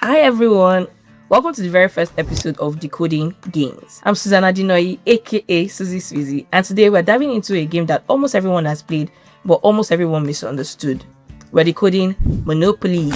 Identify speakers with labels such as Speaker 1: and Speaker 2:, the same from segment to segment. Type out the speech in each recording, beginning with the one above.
Speaker 1: Hi everyone, welcome to the very first episode of Decoding Games. I'm Susanna Dinoyi, aka Suzy Swizzy, and today we're diving into a game that almost everyone has played, but almost everyone misunderstood. We're decoding Monopoly.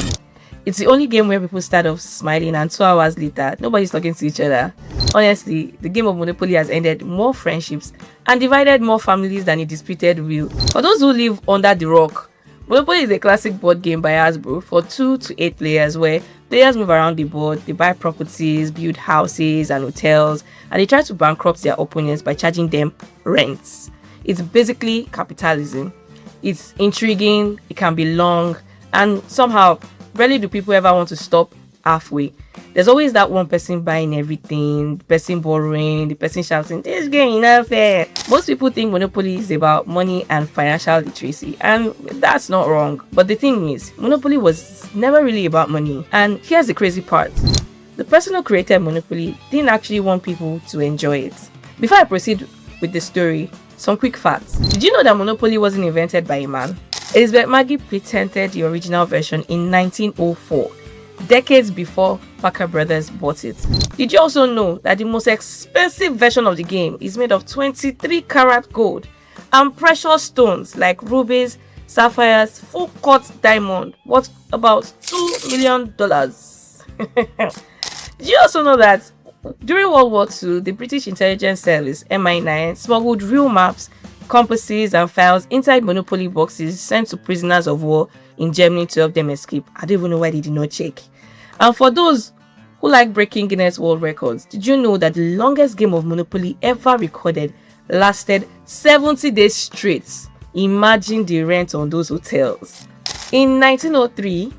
Speaker 1: It's the only game where people start off smiling and 2 hours later, nobody's talking to each other. Honestly, the game of Monopoly has ended more friendships and divided more families than it disputed will. For those who live under the rock, Monopoly is a classic board game by Hasbro for 2 to 8 players where players move around the board, they buy properties, build houses and hotels, and they try to bankrupt their opponents by charging them rents. It's basically capitalism. It's intriguing, it can be long, and somehow, rarely do people ever want to stop halfway. There's always that one person buying everything, the person borrowing, the person shouting, "This game is not fair." Most people think Monopoly is about money and financial literacy, and that's not wrong. But the thing is, Monopoly was never really about money. And here's the crazy part. The person who created Monopoly didn't actually want people to enjoy it. Before I proceed with the story, some quick facts. Did you know that Monopoly wasn't invented by a man? Elizabeth Maggie patented the original version in 1904. Decades before Parker Brothers bought it. Did you also know that the most expensive version of the game is made of 23 karat gold and precious stones like rubies, sapphires, full cut diamond worth about $2 million? Did you also know that during World War II, the British Intelligence Service MI9 smuggled real maps, compasses and files inside Monopoly boxes sent to prisoners of war in Germany to help them escape? I don't even know why they did not check. And for those who like breaking Guinness World Records, did you know that the longest game of Monopoly ever recorded lasted 70 days straight? Imagine the rent on those hotels. In 1903,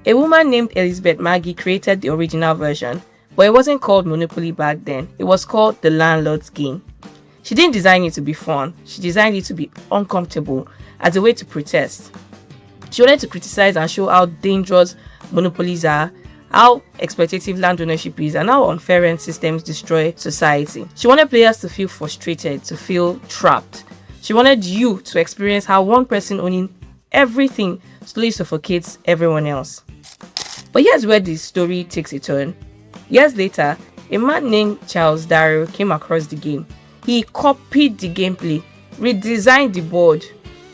Speaker 1: a woman named Elizabeth Maggie created the original version, but it wasn't called Monopoly back then. It was called the Landlord's Game. She didn't design it to be fun. She designed it to be uncomfortable as a way to protest. She wanted to criticize and show how dangerous monopolies are, how exploitative land ownership is, and how unfair rent systems destroy society. She wanted players to feel frustrated, to feel trapped. She wanted you to experience how one person owning everything slowly suffocates everyone else. But here's where the story takes a turn. Years later, a man named Charles Darrow came across the game. He copied the gameplay, redesigned the board,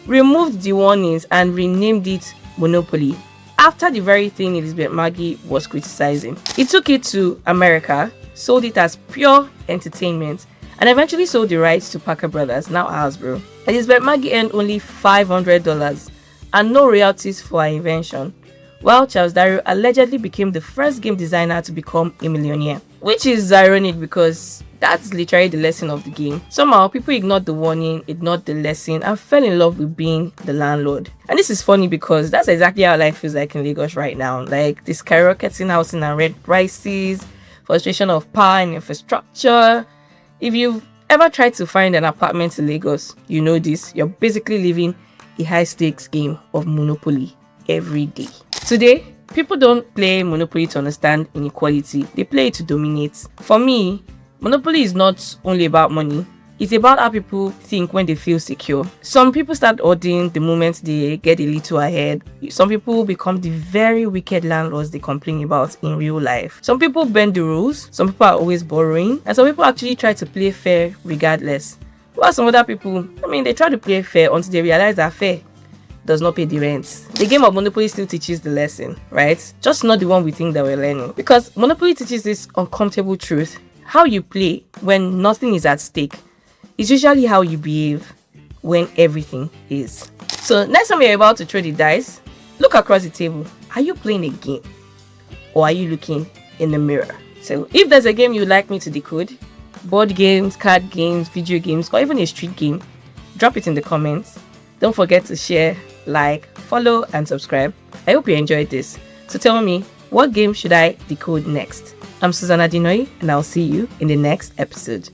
Speaker 1: removed the warnings, and renamed it Monopoly after the very thing Elizabeth Maggie was criticizing. He took it to America, sold it as pure entertainment, and eventually sold the rights to Parker Brothers, now Hasbro. Elizabeth Maggie earned only $500 and no royalties for her invention, while Charles Darrow allegedly became the first game designer to become a millionaire. Which is ironic because that's literally the lesson of the game. Somehow, people ignored the warning, ignored the lesson, and fell in love with being the landlord. And this is funny because that's exactly how life feels like in Lagos right now. Like this skyrocketing housing and rent prices, frustration of power and infrastructure. If you've ever tried to find an apartment in Lagos, you know this. You're basically living a high-stakes game of Monopoly every day. Today, people don't play Monopoly to understand inequality. They play it to dominate. For me, Monopoly is not only about money. It's about how people think when they feel secure. Some people start hoarding the moment they get a little ahead. Some people become the very wicked landlords they complain about in real life. Some people bend the rules. Some people are always borrowing. And some people actually try to play fair regardless. While some other people, they try to play fair until they realize that fair does not pay the rent. The game of Monopoly still teaches the lesson, right? Just not the one we think that we're learning. Because Monopoly teaches this uncomfortable truth. How you play when nothing is at stake is usually how you behave when everything is. So next time you're about to throw the dice, look across the table. Are you playing a game? Or are you looking in the mirror? So if there's a game you'd like me to decode, board games, card games, video games, or even a street game, drop it in the comments. Don't forget to share, like, follow, and subscribe. I hope you enjoyed this. So tell me, what game should I decode next? I'm Susanna Dinoyi, and I'll see you in the next episode.